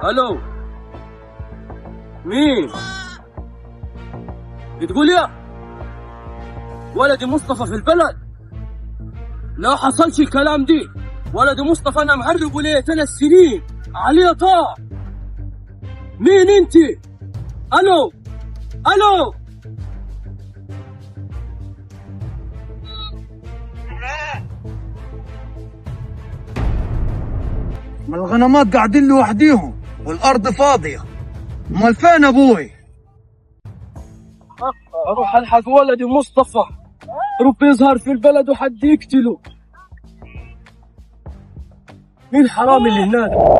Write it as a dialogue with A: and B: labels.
A: الو، مين؟ بتقول يا ولدي مصطفى في البلد؟ لا حصلش الكلام دي. ولدي مصطفى انا مهربه ليه 3 سنين عليه طار. مين انت؟ الو الو.
B: ما الغنمات قاعدين لوحديهم والارض فاضيه. امال فين ابوي؟
A: اروح الحق ولدي مصطفى، رب يظهر في البلد وحد يقتله. مين الحرامي اللي هناك؟